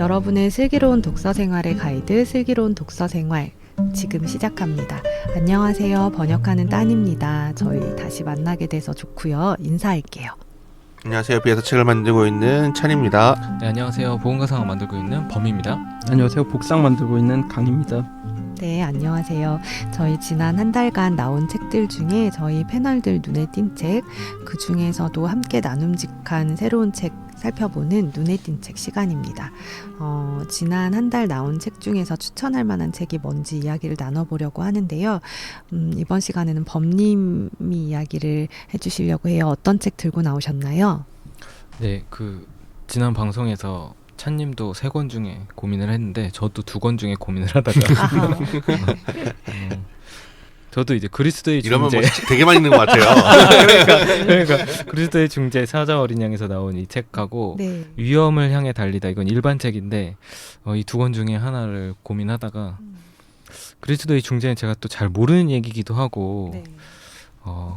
여러분의 슬기로운 독서 생활의 가이드 슬기로운 독서 생활 지금 시작합니다. 안녕하세요. 번역하는 딴입니다. 저희 다시 만나게 돼서 좋고요. 인사할게요. 안녕하세요. 비에서 책을 만들고 있는 찬입니다. 네, 안녕하세요. 보험가상을 만들고 있는 범입니다. 안녕하세요. 복상 만들고 있는 강입니다. 네, 안녕하세요. 저희 지난 한 달간 나온 책들 중에 저희 패널들 눈에 띈 책, 그 중에서도 함께 나눔직한 새로운 책 살펴보는 눈에 띈 책 시간입니다. 지난 한 달 나온 책 중에서 추천할 만한 책이 뭔지 이야기를 나눠보려고 하는데요. 이번 시간에는 범님이 이야기를 해주시려고 해요. 어떤 책 들고 나오셨나요? 네, 지난 방송에서 찬님도 3권 중에 고민을 했는데 저도 2권 중에 고민을 하다가 저도 이제 그리스도의 이러면 중재 뭐 책 되게 많이 있는 것 같아요. 그러니까 그리스도의 중재 사자 어린 양에서 나온 이 책하고 네. 위험을 향해 달리다 이건 일반 책인데 이 2권 중에 하나를 고민하다가 그리스도의 중재는 제가 또 잘 모르는 얘기기도 하고 네.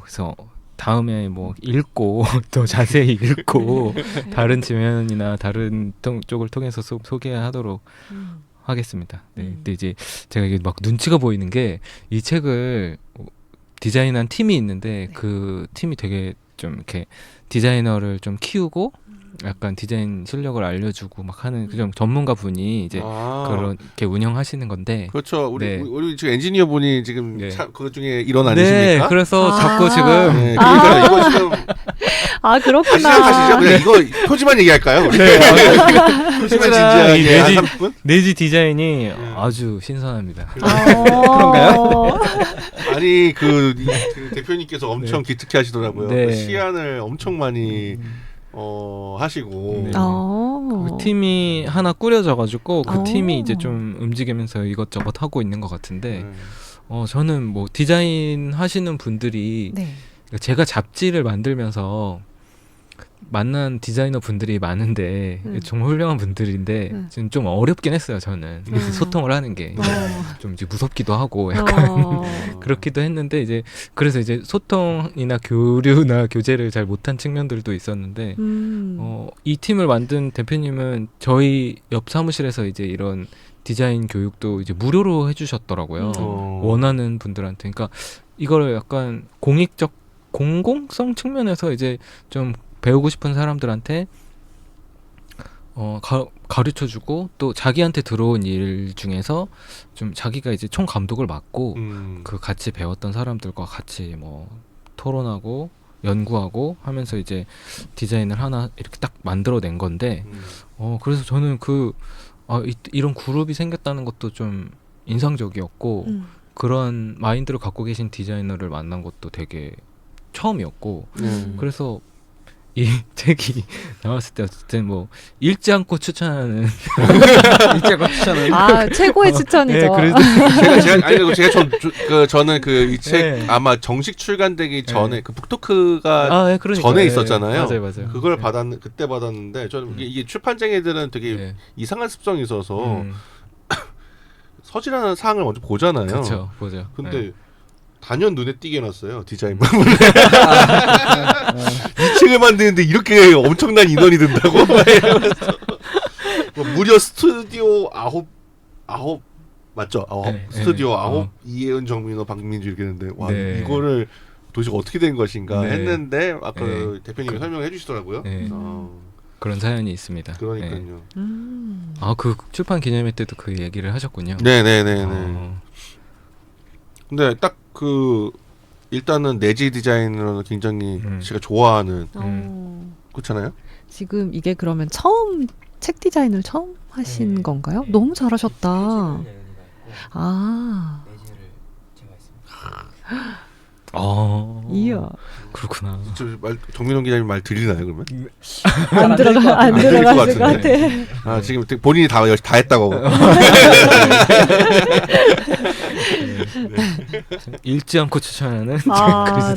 그래서 다음에 뭐 읽고 또 자세히 읽고 다른 지면이나 다른 쪽을 통해서 소개하도록 하겠습니다. 네, 근데 이제 제가 이게 막 눈치가 보이는 게 이 책을 디자인한 팀이 있는데 그 팀이 되게 좀 이렇게 디자이너를 좀 키우고 약간 디자인 실력을 알려주고 막 하는 좀 전문가 분이 이제 그렇게 운영하시는 건데. 그렇죠. 우리 네. 우리 지금 엔지니어 분이 지금 네. 그 중에 일원 네, 아니십니까? 그래서 자꾸 지금 네, 그러니까 이거 지금 그렇구나. 시작하시죠. 그냥 이거 표지만 얘기할까요? 우리? 네, 표지만 진지하게 이 한 내지- 3분? 내지 디자인이 아주 신선합니다. 그런가요? 아니 그 대표님께서 엄청 기특해 하시더라고요. 네. 그 시안을 엄청 많이 하시고 네. 어. 그 팀이 하나 꾸려져가지고 그 오. 팀이 이제 좀 움직이면서 이것저것 하고 있는 것 같은데 네. 저는 뭐 디자인 하시는 분들이 네. 제가 잡지를 만들면서 만난 디자이너 분들이 많은데 정말 훌륭한 분들인데 지금 좀 어렵긴 했어요. 저는 소통을 하는 게 좀 이제 무섭기도 하고 약간 그렇기도 했는데 이제 그래서 이제 소통이나 교류나 교제를 잘 못한 측면들도 있었는데 이 팀을 만든 대표님은 저희 옆 사무실에서 이제 이런 디자인 교육도 이제 무료로 해주셨더라고요. 원하는 분들한테. 그러니까 이거를 약간 공공성 측면에서 이제 좀 배우고 싶은 사람들한테 가르쳐주고 또 자기한테 들어온 일 중에서 좀 자기가 이제 총 감독을 맡고 그 같이 배웠던 사람들과 같이 뭐 토론하고 연구하고 하면서 이제 디자인을 하나 이렇게 딱 만들어낸 건데 그래서 저는 이런 그룹이 생겼다는 것도 좀 인상적이었고 그런 마인드를 갖고 계신 디자이너를 만난 것도 되게 처음이었고 그래서 이 책이 나왔을 때 어쨌든 뭐 읽지 않고 추천하는 최고의 추천이죠. 네, 그래도 저는 이 책 네. 아마 정식 출간되기 전에 그 북토크가 네, 그러니까요. 전에 네, 있었잖아요. 맞아요. 그걸 그때 받았는데 저는 이게 출판쟁이들은 되게 이상한 습성이 있어서 서질하는 사항을 먼저 보잖아요. 그렇죠, 보죠. 근데 단연 눈에 띄게 해놨어요. 디자인 부분을. 이 책을 만드는데 이렇게 엄청난 인원이 든다고? 무려 스튜디오 9 맞죠? 스튜디오 9 이혜은, 정민호, 박민주 이렇게 했는데 와 이거를 도대체 어떻게 된 것인가 했는데 아까 대표님이 설명해 주시더라고요. 그런 사연이 있습니다. 그러니까요. 그 출판 기념회 때도 그 얘기를 하셨군요. 네네네. 근데 딱 일단은 내지 디자인으로는 굉장히 제가 좋아하는 그렇잖아요. 지금 이게 그러면 책 디자인을 처음 하신 건가요? 너무 잘하셨다. 내지를 제가 했습니다. 이야. 그렇구나. 정민호 기자님 말 들리나요 그러면? 안 들어가실 것 같아. 지금 본인이 다 했다고. 읽지 않고 추천하는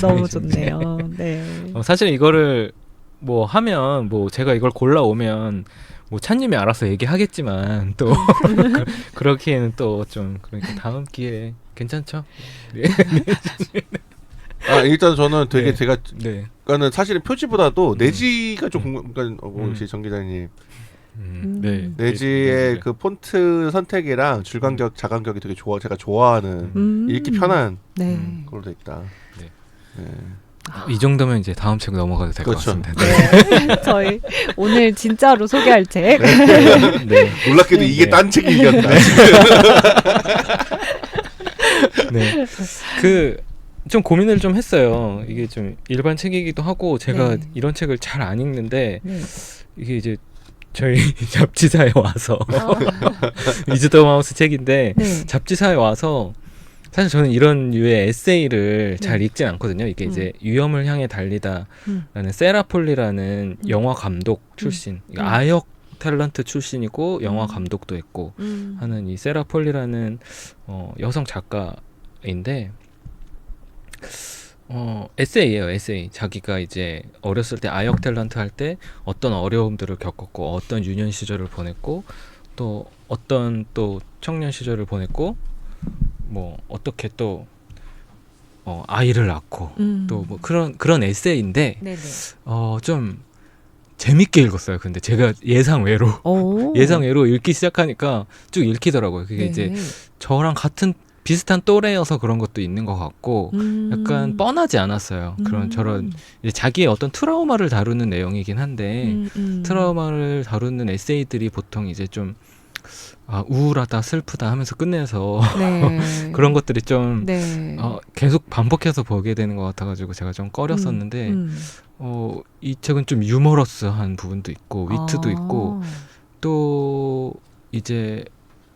너무 좋네요. 네. 사실 이거를 뭐 하면 뭐 제가 이걸 골라오면 뭐 찬님이 알아서 얘기하겠지만 또 그렇기에는 또 좀 그러니까 다음 기회에 괜찮죠? 일단 저는 되게 제가 네. 그러니까는 사실은 표지보다도 내지가 좀 궁금. 그러니까 정 기자님 네. 내지의 그 폰트 선택이랑 줄간격, 자간격이 되게 좋아. 제가 좋아하는 읽기 편한 네. 걸로 돼 있다. 네. 네. 이 정도면 이제 다음 책 넘어가도 될 것 그렇죠. 같습니다. 네. 저희 오늘 진짜로 소개할 책. 네. 놀랍게도 이게 네. 딴 책이 이겼다. 네. 그 좀 고민을 좀 했어요. 이게 좀 일반 책이기도 하고 제가 네. 이런 책을 잘 안 읽는데 네. 이게 이제 저희 잡지사에 와서 아, 이즈더 마우스 책인데 네. 잡지사에 와서 사실 저는 이런 류의 에세이를 잘 네. 읽진 않거든요. 이게 이제 위험을 향해 달리다라는 음. 세라폴리라는 영화 감독 출신, 아역 탤런트 출신이고 영화 감독도 했고 하는 이 세라폴리라는 여성 작가인데 에세이예요, 에세이. 자기가 이제 어렸을 때 아역 탤런트 할 때 어떤 어려움들을 겪었고 어떤 유년 시절을 보냈고 또 어떤 또 청년 시절을 보냈고 뭐 어떻게 또 아이를 낳고 또 뭐 그런 에세이인데 네네. 좀 재밌게 읽었어요. 근데 제가 예상 외로 읽기 시작하니까 쭉 읽히더라고요. 그게 네. 이제 저랑 같은 비슷한 또래여서 그런 것도 있는 것 같고 약간 뻔하지 않았어요. 그런 저런 이제 자기의 어떤 트라우마를 다루는 내용이긴 한데 트라우마를 다루는 에세이들이 보통 이제 좀 우울하다 슬프다 하면서 끝내서 네. 그런 것들이 좀 네. 계속 반복해서 보게 되는 것 같아가지고 제가 좀 꺼렸었는데 이 책은 좀 유머러스한 부분도 있고 위트도 있고 또 이제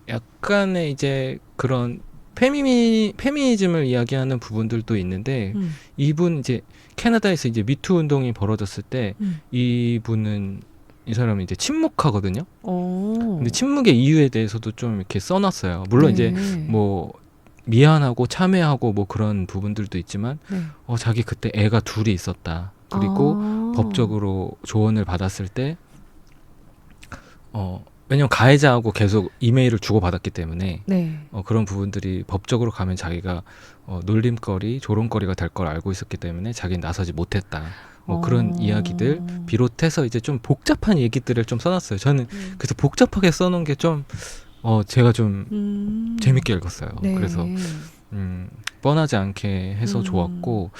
약간의 이제 그런 페미니즘을 이야기하는 부분들도 있는데 이분 이제 캐나다에서 이제 미투 운동이 벌어졌을 때 이분은 이 사람은 이제 침묵하거든요. 근데 침묵의 이유에 대해서도 좀 이렇게 써놨어요. 물론 네. 이제 뭐 미안하고 참회하고 뭐 그런 부분들도 있지만 네. 자기 그때 애가 둘이 있었다. 그리고 법적으로 조언을 받았을 때 왜냐면 가해자하고 계속 이메일을 주고받았기 때문에 네. 그런 부분들이 법적으로 가면 자기가 놀림거리, 조롱거리가 될 걸 알고 있었기 때문에 자기는 나서지 못했다. 뭐 그런 이야기들 비롯해서 이제 좀 복잡한 얘기들을 좀 써놨어요. 저는 그래서 복잡하게 써놓은 게 좀 제가 좀 재밌게 읽었어요. 네. 그래서 뻔하지 않게 해서 좋았고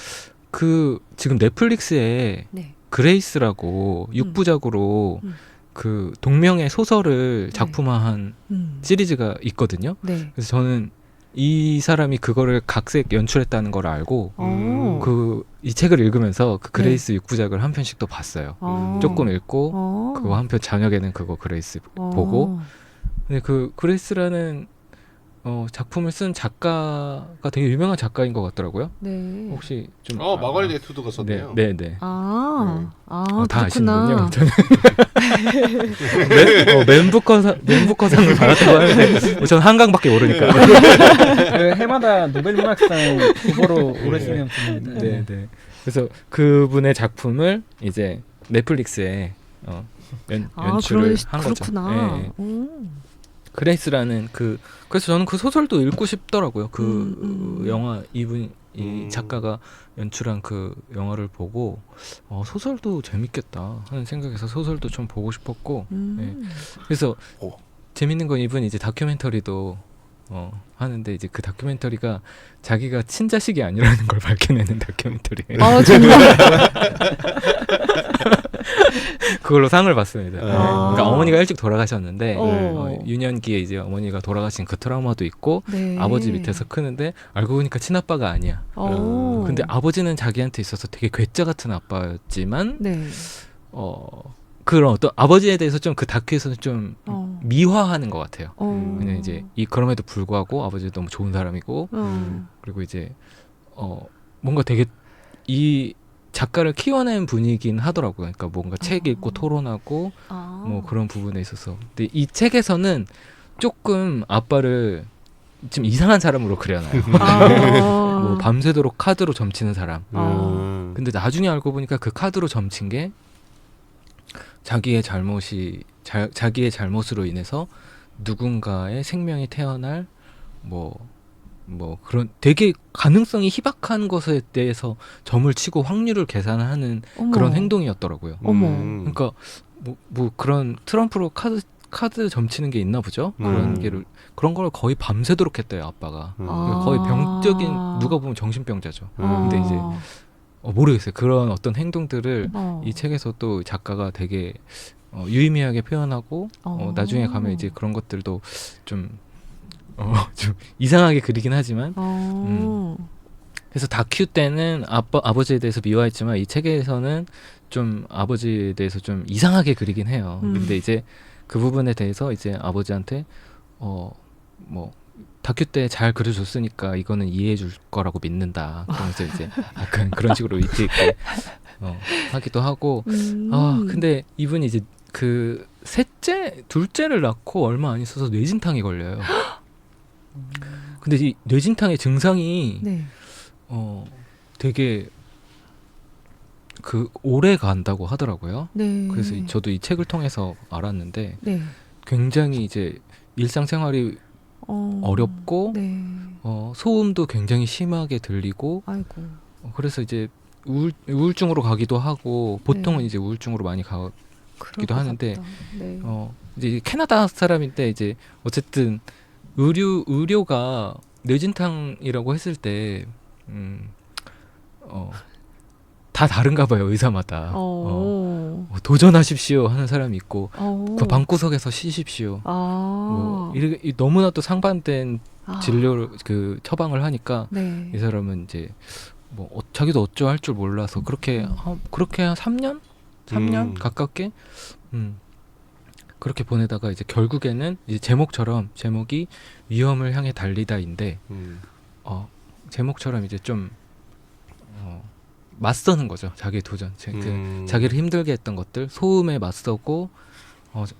그 지금 넷플릭스에 네. 그레이스라고 6부작으로 그 동명의 소설을 작품화한 시리즈가 있거든요. 네. 그래서 저는 이 사람이 그거를 각색 연출했다는 걸 알고 이 책을 읽으면서 그 그레이스 6부작을 한 편씩 또 봤어요. 조금 읽고 그거 한 편 저녁에는 그거 그레이스 보고 근데 그 그레이스라는 작품을 쓴 작가가 되게 유명한 작가인 것 같더라고요. 네. 혹시 좀 마가렛 에투드가 썼네요. 네. 다 다 그렇구나. 아시는군요. 저는 맨부커상을 받았다고 하는데 저는 한강밖에 모르니까. 그 해마다 노벨 문학상 후보로 오래 쓰는 분입니다. 네. 그래서 그분의 작품을 이제 넷플릭스에 연출을 한 거죠. 그렇구나. 네. 그레이스라는 그래서 저는 그 소설도 읽고 싶더라고요. 영화 이 작가가 연출한 그 영화를 보고 소설도 재밌겠다 하는 생각에서 소설도 좀 보고 싶었고 네. 그래서 재밌는 건 이분 이제 다큐멘터리도 하는데 이제 그 다큐멘터리가 자기가 친자식이 아니라는 걸 밝혀내는 다큐멘터리예요. 정말. 그걸로 상을 받습니다. 네. 그러니까 어머니가 일찍 돌아가셨는데 유년기에 이제 어머니가 돌아가신 그 트라우마도 있고 네. 아버지 밑에서 크는데 알고 보니까 친아빠가 아니야. 근데 아버지는 자기한테 있어서 되게 괴짜 같은 아빠였지만 네. 그런 어떤 아버지에 대해서 좀 그 다큐에서는 좀 미화하는 것 같아요. 그냥 이제 그럼에도 불구하고 아버지도 너무 좋은 사람이고 그리고 이제 뭔가 되게 이 작가를 키워낸 분이긴 하더라고요. 그러니까 뭔가 책 읽고 토론하고 뭐 그런 부분에 있어서. 근데 이 책에서는 조금 아빠를 좀 이상한 사람으로 그려놔요. 뭐 밤새도록 카드로 점치는 사람. 근데 나중에 알고 보니까 그 카드로 점친 게 자기의 잘못으로 인해서 누군가의 생명이 태어날 뭐 그런 되게 가능성이 희박한 것에 대해서 점을 치고 확률을 계산하는 그런 행동이었더라고요. 어머. 그러니까 뭐 그런 트럼프로 카드 점치는 게 있나 보죠. 그런 걸 거의 밤새도록 했대요, 아빠가. 거의 병적인, 누가 보면 정신병자죠. 근데 이제 모르겠어요. 그런 어떤 행동들을 이 책에서 또 작가가 되게 유의미하게 표현하고 나중에 가면 이제 그런 것들도 좀 이상하게 그리긴 하지만 그래서 다큐 때는 아버지에 대해서 미워했지만 이 책에서는 좀 아버지에 대해서 좀 이상하게 그리긴 해요. 근데 이제 그 부분에 대해서 이제 아버지한테 뭐 다큐 때 잘 그려줬으니까 이거는 이해해 줄 거라고 믿는다. 그러면서 이제 약간 그런 식으로 위트 있게 하기도 하고 근데 이분이 이제 그 둘째를 낳고 얼마 안 있어서 뇌진탕이 걸려요. 근데 이 뇌진탕의 증상이 네. 되게 그 오래 간다고 하더라고요. 네. 그래서 저도 이 책을 통해서 알았는데 네. 굉장히 이제 일상생활이 어렵고 네. 소음도 굉장히 심하게 들리고 아이고. 그래서 이제 우울증으로 가기도 하고 보통은 네. 이제 우울증으로 많이 그럴 가기도 것 하는데 같다. 네. 이제 캐나다 사람인데 이제 어쨌든 의료가 뇌진탕이라고 했을 때 다 다른가 봐요, 의사마다. 도전하십시오 하는 사람이 있고 그 방구석에서 쉬십시오. 이렇게 너무나 또 상반된 진료를 그 처방을 하니까 네. 이 사람은 이제 뭐 자기도 어쩌할 줄 몰라서 그렇게 한 3년 가깝게 그렇게 보내다가 이제 결국에는 이제 제목이 위험을 향해 달리다인데 제목처럼 이제 좀 맞서는 거죠. 자기의 도전. 자기를 힘들게 했던 것들, 소음에 맞서고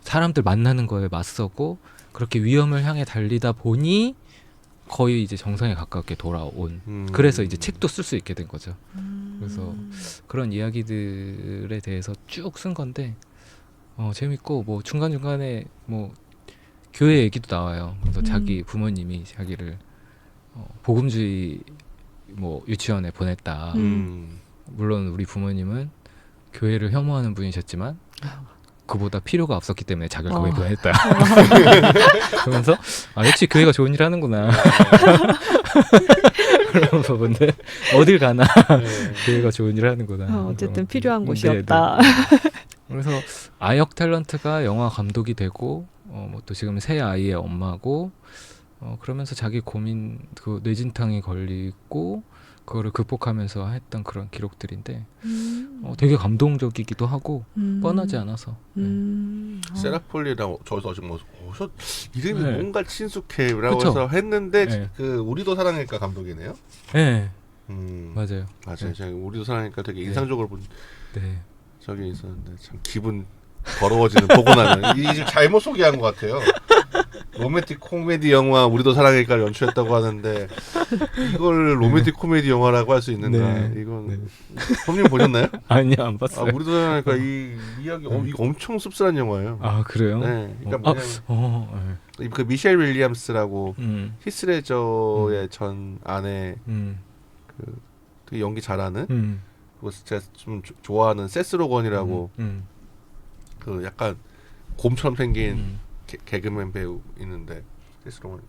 사람들 만나는 거에 맞서고 그렇게 위험을 향해 달리다 보니 거의 이제 정상에 가깝게 돌아온. 그래서 이제 책도 쓸 수 있게 된 거죠. 그래서 그런 이야기들에 대해서 쭉 쓴 건데 재밌고 뭐 중간중간에 뭐 교회 얘기도 나와요. 그래서 자기 부모님이 자기를 복음주의 뭐 유치원에 보냈다. 물론 우리 부모님은 교회를 혐오하는 분이셨지만 그보다 필요가 없었기 때문에 자기를 거기 보냈다. 그러면서 역시 교회가 좋은 일 하는구나. 그러면서 근데 어딜 가나 교회가 좋은 일 하는구나. 어쨌든 필요한 네, 곳이었다. 그래서 아역 탤런트가 영화 감독이 되고 뭐 또 지금 새 아이의 엄마고 그러면서 자기 고민 그 뇌진탕에 걸리고 그거를 극복하면서 했던 그런 기록들인데 되게 감동적이기도 하고 뻔하지 않아서 세라폴리라고 저도 아직 이름이 네. 뭔가 친숙해라고 그쵸? 해서 했는데 네. 그 우리도 사랑일까 감독이네요. 네 맞아요. 맞아요. 제가 우리도 사랑일까 되게 인상적으로 본 네. 적이 있었는데 참 기분 더러워지는 보고 나면 이제 잘못 소개한 것 같아요. 로맨틱 코미디 영화 우리도 사랑일까를 연출했다고 하는데 이걸 로맨틱 코미디 영화라고 할 수 있는가? 네. 이건 형님 보셨나요? 아니요 안 봤어요. 우리도 사랑일까 이 이야기 이거 엄청 씁쓸한 영화예요. 그래요? 네, 그러니까 그 미셸 윌리엄스라고 히스레저의 전 아내 그 되게 연기 잘하는 그리고 제가 좀 좋아하는 세스 로건이라고 그 약간 곰처럼 생긴 개그맨 배우 있는데 세스 로건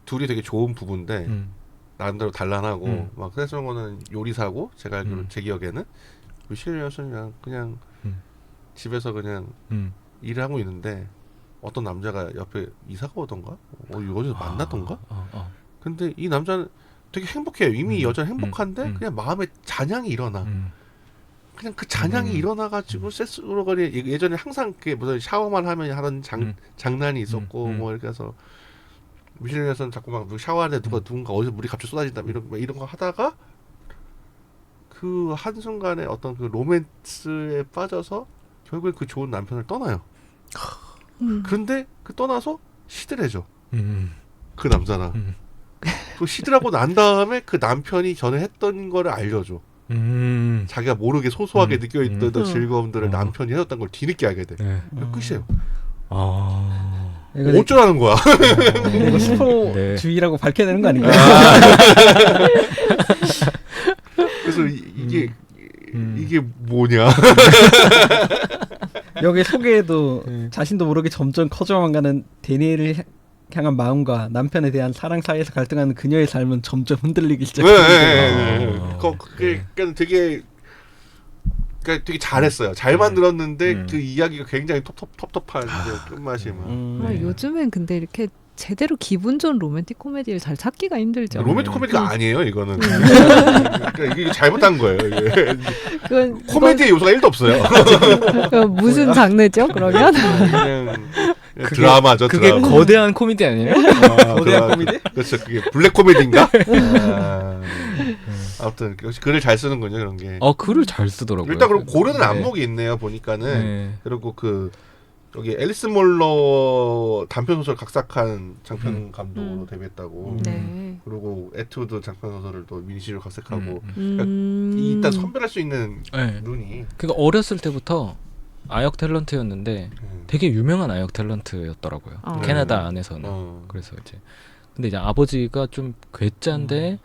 둘이 되게 좋은 부부인데 나름대로 단란하고 막 세스 로건은 요리사고 제가 알기로 제 기억에는 미셸 윌리엄스는 그냥 집에서 그냥 일을 하고 있는데 어떤 남자가 옆에 이사가 오던가 어디서 만났던가 근데 이 남자는 되게 행복해요. 이미 여자는 행복한데 그냥 마음에 잔향이 일어나. 그냥 그 잔향이 일어나가지고 세스 로건이 예전에 항상 그게 무슨 샤워만 하면 하던 장난이 있었고 뭐 이렇게 해서 미셸에서는 자꾸 막 샤워하는데 누군가 어디서 물이 갑자기 쏟아진다 이런 거 하다가 그 한순간에 어떤 그 로맨스에 빠져서 결국에 그 좋은 남편을 떠나요. 그런데 그 떠나서 시들해져. 그 남자랑. 그 시들하고 난 다음에 그 남편이 전에 했던 거를 알려줘. 자기가 모르게 소소하게 느껴있던 즐거움들을 남편이 해줬다는 걸 뒤늦게 알게 돼. 네. 끝이에요. 이거 어쩌라는 거야. 이거 스포주의라고 밝혀야 되는 거 아닌가요? 그래서 이게 뭐냐. 여기 소개에도 네. 자신도 모르게 점점 커져만가는 데니엘을 향한 마음과 남편에 대한 사랑 사이에서 갈등하는 그녀의 삶은 점점 흔들리기 시작합니다. 그게 그러니까 되게 그러니까 되게 잘했어요. 잘 만들었는데 그 이야기가 굉장히 텁텁한 끝맛이 막. 네. 요즘엔 근데 이렇게 제대로 기분 좋은 로맨틱 코미디를 잘 찾기가 힘들죠. 로맨틱 코미디가 아니에요, 이거는. 그러니까 이게 잘못한 거예요. 이게. 그건 코미디의 요소가 1도 없어요. 그건 무슨 장르죠? 그러면 그냥 드라마죠. 그게 드라마. 거대한 코미디 아니에요? 거대한 코미디? 그렇죠. 그게 블랙 코미디인가? 아무튼 역시 글을 잘 쓰는군요, 그런 게. 글을 잘 쓰더라고요. 일단 그리고 고르는 네. 안목이 있네요, 보니까는. 네. 그리고 여기 앨리스 몰러 단편 소설 각색한 장편 감독으로 데뷔했다고. 네. 그리고 에투드 장편 소설을 또 미니시리로 각색하고. 음. 일단 선별할 수 있는 네. 눈이. 그러니까 어렸을 때부터 아역 탤런트였는데 되게 유명한 아역 탤런트였더라고요. 캐나다 안에서는. 그래서 이제 근데 이제 아버지가 좀 괴짜인데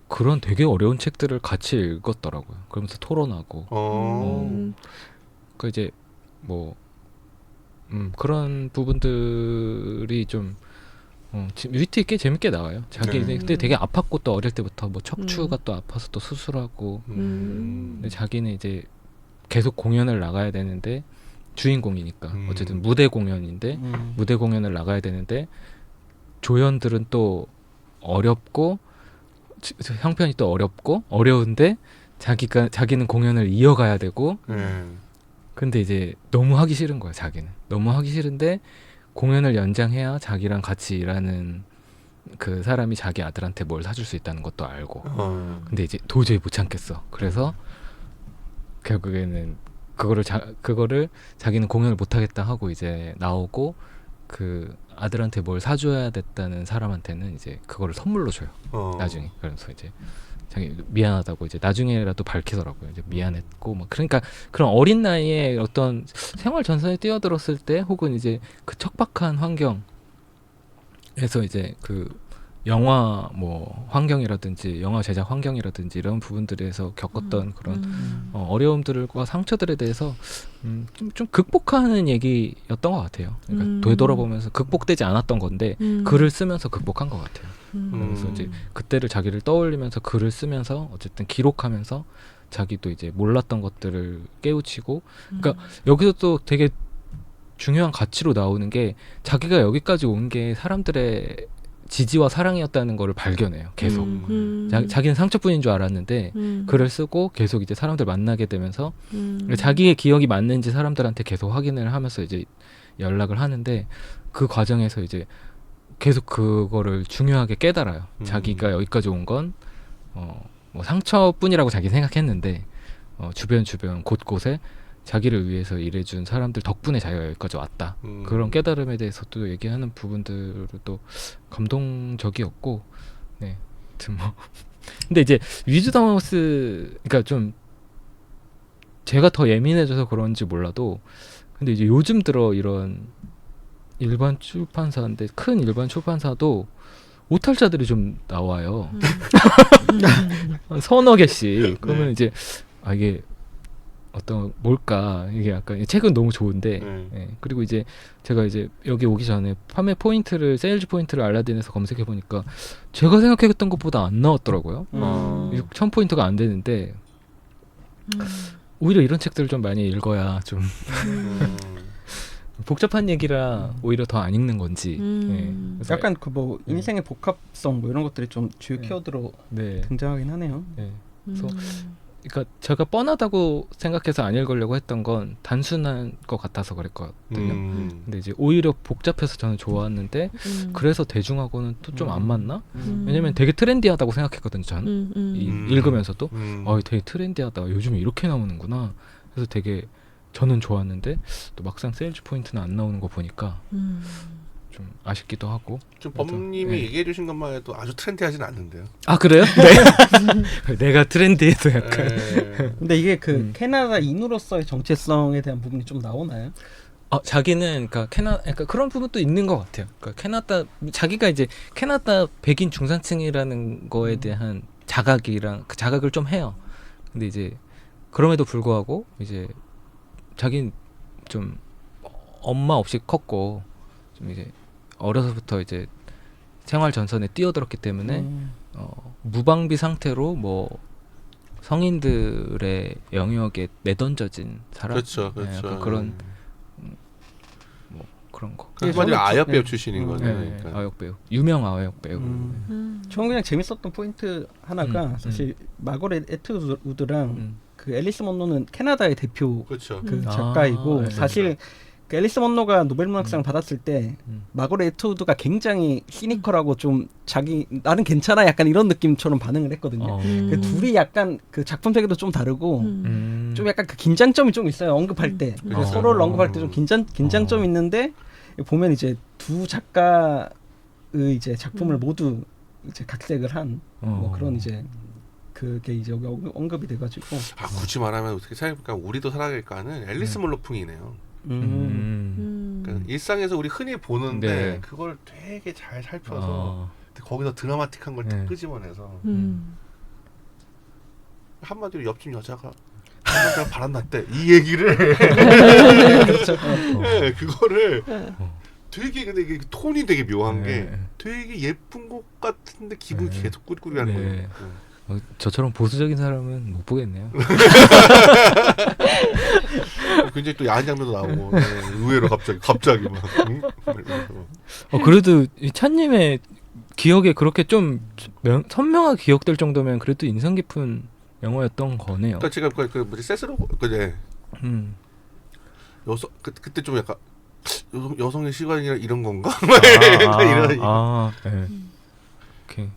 그런 되게 어려운 책들을 같이 읽었더라고요. 그러면서 토론하고. 그 이제 뭐 그런 부분들이 좀 위트 있게 재밌게 나와요. 자기 근데 되게 아팠고 또 어릴 때부터 뭐 척추가 또 아파서 또 수술하고. 근데 자기는 이제 계속 공연을 나가야 되는데 주인공이니까 어쨌든 무대 공연인데 무대 공연을 나가야 되는데 조연들은 또 어렵고 형편이 또 어렵고 어려운데 자기는 공연을 이어가야 되고 근데 이제 너무 하기 싫은 거야. 자기는 너무 하기 싫은데 공연을 연장해야 자기랑 같이 일하는 그 사람이 자기 아들한테 뭘 사줄 수 있다는 것도 알고 근데 이제 도저히 못 참겠어. 그래서 결국에는 그거를 자기는 공연을 못 하겠다 하고 이제 나오고 그 아들한테 뭘 사줘야 됐다는 사람한테는 이제 그거를 선물로 줘요. 나중에. 그래서 이제 자기 미안하다고 이제 나중에라도 밝히더라고요. 이제 미안했고 막 그러니까 그런 어린 나이에 어떤 생활 전선에 뛰어들었을 때 혹은 이제 그 척박한 환경에서 이제 그 영화 뭐 환경이라든지 영화 제작 환경이라든지 이런 부분들에서 겪었던 그런 어려움들과 상처들에 대해서 좀 극복하는 얘기였던 것 같아요. 그러니까 되돌아보면서 극복되지 않았던 건데 글을 쓰면서 극복한 것 같아요. 그래서 이제 그때를 자기를 떠올리면서 글을 쓰면서 어쨌든 기록하면서 자기도 이제 몰랐던 것들을 깨우치고 그러니까 여기서 또 되게 중요한 가치로 나오는 게 자기가 여기까지 온 게 사람들의 지지와 사랑이었다는 거를 발견해요. 계속 자기는 상처뿐인 줄 알았는데 글을 쓰고 계속 이제 사람들 만나게 되면서 자기의 기억이 맞는지 사람들한테 계속 확인을 하면서 이제 연락을 하는데 그 과정에서 이제 계속 그거를 중요하게 깨달아요. 자기가 여기까지 온 건 뭐 상처뿐이라고 자기 생각했는데 주변 곳곳에 자기를 위해서 일해준 사람들 덕분에 자기가 여기까지 왔다. 그런 깨달음에 대해서 또 얘기하는 부분들도 또 감동적이었고, 네, 뭐. 근데 이제 위즈덤하우스, 그러니까 좀 제가 더 예민해져서 그런지 몰라도, 근데 이제 요즘 들어 이런 일반 출판사인데 큰 일반 출판사도 오탈자들이 좀 나와요. 서너 개씩. 그러면 이제 이게 어떤 뭘까 이게 약간 책은 너무 좋은데 예. 그리고 이제 제가 이제 여기 오기 전에 판매 포인트를 세일즈 포인트를 알라딘에서 검색해 보니까 제가 생각했던 것보다 안 나왔더라고요. 6,000포인트가 안 되는데 오히려 이런 책들을 좀 많이 읽어야 좀 복잡한 얘기라 오히려 더 안 읽는 건지 예. 그래서 약간 그 뭐 인생의 복합성 뭐 이런 것들이 좀 주요 키워드로 등장하긴 하네요. 네. 그래서 그러니까 제가 뻔하다고 생각해서 안 읽으려고 했던 건 단순한 것 같아서 그랬거든요. 근데 이제 오히려 복잡해서 저는 좋았는데 그래서 대중하고는 또 좀 안 맞나? 왜냐면 되게 트렌디하다고 생각했거든요. 저는 읽으면서도 되게 트렌디하다. 요즘에 이렇게 나오는구나. 그래서 되게 저는 좋았는데 또 막상 세일즈 포인트는 안 나오는 거 보니까 좀 아쉽기도 하고. 좀 범님이 얘기해 주신 것만 해도 아주 트렌디하진 않는데요. 아 그래요? 네. 내가 트렌디해도 약간. 근데 이게 그 캐나다인으로서의 정체성에 대한 부분이 좀 나오나요? 자기는 그러니까 그런 부분도 있는 것 같아요. 그러니까 자기가 이제 캐나다 백인 중산층이라는 거에 대한 자각이랑 그 자각을 좀 해요. 근데 이제 그럼에도 불구하고 이제 자기는 좀 엄마 없이 컸고 좀 이제 어려서부터 이제 생활 전선에 뛰어들었기 때문에 무방비 상태로 뭐 성인들의 영역에 내던져진 사람. 그렇죠, 네, 그렇죠. 약간 그런 뭐 그런 거. 한마디로 아역 배우 네. 출신인 거죠. 네, 그러니까. 아역 배우, 유명 아역 배우. 저는 그냥 재밌었던 포인트 하나가 사실 마거렛 애트우드랑 그 앨리스 먼로는 캐나다의 대표 그렇죠. 그 아, 작가이고 네. 사실 그 앨리스 먼로가 노벨문학상 받았을 때 마거렛 애트우드가 굉장히 시니컬하고 좀 자기 나는 괜찮아 약간 이런 느낌처럼 반응을 했거든요. 그 둘이 약간 그 작품 세계도 좀 다르고 좀 약간 그 긴장점이 좀 있어요. 언급할 때 그 서로를 언급할 때 좀 긴장점이 있는데 보면 이제 두 작가의 이제 작품을 모두 이제 각색을 한 뭐 그런 이제 그게 이제 여기 언급이 돼가지고 굳이 말하면 어떻게 생각해보니까 우리도 살아갈까는 앨리스 몰로풍이네요. 그러니까 일상에서 우리 흔히 보는데 네. 그걸 되게 잘 살펴서 거기서 드라마틱한 걸 딱 끄집어내서 한마디로 옆집 여자가 한 남자가 바람났대 이 얘기를 네, 그거를 되게 근데 이게 톤이 되게 묘한 게 되게 예쁜 것 같은데 기분이 계속 꾸리꾸리하는 네. 거예요. 저처럼 보수적인 사람은 못 보겠네요. 굉장히 또 야한 장면도 나오고 네, 의외로 갑자기 막 그래도 이 찬님의 기억에 그렇게 좀 선명하게 기억될 정도면 그래도 인상 깊은 영화였던 거네요. 그러니까 제가 그 뭐지 세스로 그제 여성 그때 좀 약간 여성의 시간이라 이런 건가? 이런 네. 오케이.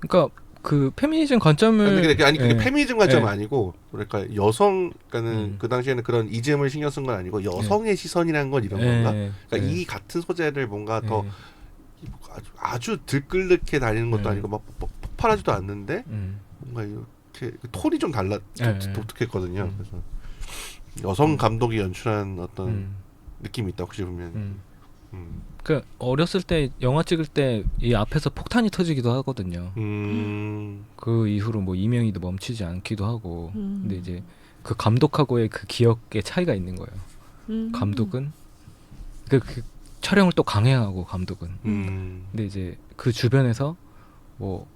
그러니까 그 페미니즘 관점을 그게 페미니즘 관점은 네. 아니고 그러니까 여성 그러니까는 그 당시에는 그런 이즘을 신경 쓴 건 아니고 여성의 시선이라는 건 이런 건가? 그러니까 이 같은 소재를 뭔가 더 아주 들끓게 다니는 것도 아니고 막 폭발하지도 않는데 뭔가 이렇게 톤이 좀 독특했거든요. 그래서 여성 감독이 연출한 어떤 느낌이 있다 혹시 보면. 그 어렸을 때 영화 찍을 때 이 앞에서 폭탄이 터지기도 하거든요. 그 이후로 뭐 이명희도 멈추지 않기도 하고. 근데 이제 그 감독하고의 그 기억의 차이가 있는 거예요. 감독은 그 촬영을 또 강행하고 감독은. 근데 이제 그 주변에서 뭐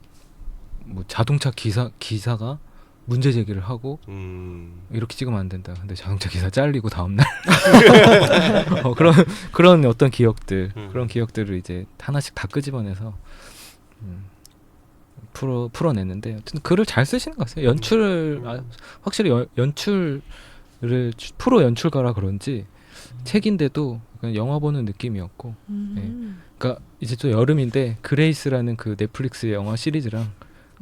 자동차 기사가 문제 제기를 하고 이렇게 찍으면 안 된다. 근데 자동차 기사 잘리고 다음 날 그런 어떤 기억들 그런 기억들을 이제 하나씩 다 끄집어내서 풀어냈는데 어쨌든 글을 잘 쓰시는 것 같아요. 연출을 확실히 연출을 프로 연출가라 그런지 책인데도 그냥 영화 보는 느낌이었고. 네. 그러니까 이제 또 여름인데 그레이스라는 그 넷플릭스 영화 시리즈랑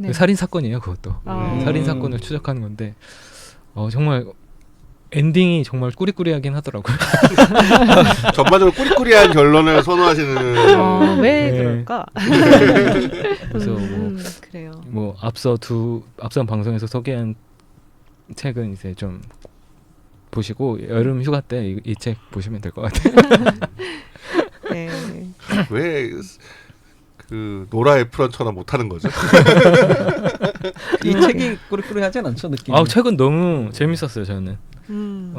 네. 살인 사건이에요. 그것도 살인 사건을 추적하는 건데 정말 엔딩이 정말 꾸리꾸리하긴 하더라고요. 전반적으로 꾸리꾸리한 결론을 선호하시는. 왜 네. 그럴까? 그래서 그래요. 뭐 앞선 방송에서 소개한 책은 이제 좀 보시고 여름 휴가 때 이 책 보시면 될 것 같아요. 네. 왜 그 노라 에프런처럼 못하는 거죠? 이 책이 꾸리꾸리하진 않죠 느낌이. 책은 너무 재밌었어요 저는.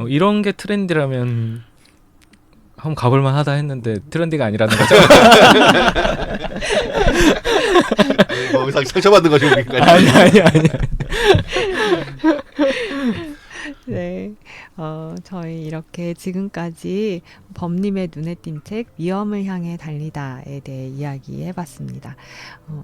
이런 게 트렌디라면 한번 가볼만 하다 했는데 트렌디가 아니라는 거죠. 거기서 상처받는 것이 우리가. 아니. 네, 저희 이렇게 지금까지 범님의 눈에 띈 책 위험을 향해 달리다에 대해 이야기해봤습니다.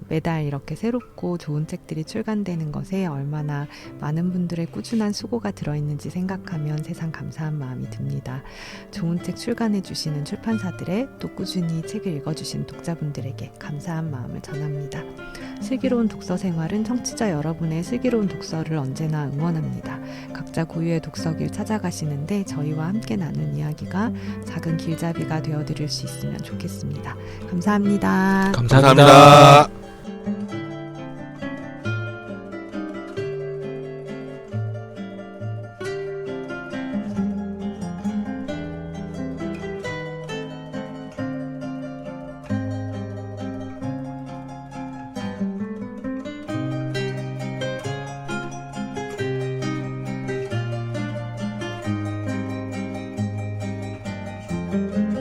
매달 이렇게 새롭고 좋은 책들이 출간되는 것에 얼마나 많은 분들의 꾸준한 수고가 들어있는지 생각하면 세상 감사한 마음이 듭니다. 좋은 책 출간해주시는 출판사들에 또 꾸준히 책을 읽어주신 독자분들에게 감사한 마음을 전합니다. 슬기로운 독서 생활은 청취자 여러분의 슬기로운 독서를 언제나 응원합니다. 각자 고유의 독서길 찾아가시는데 저희와 함께 나눈 이야기가 작은 길잡이가 되어드릴 수 있으면 좋겠습니다. 감사합니다. 감사합니다. 네.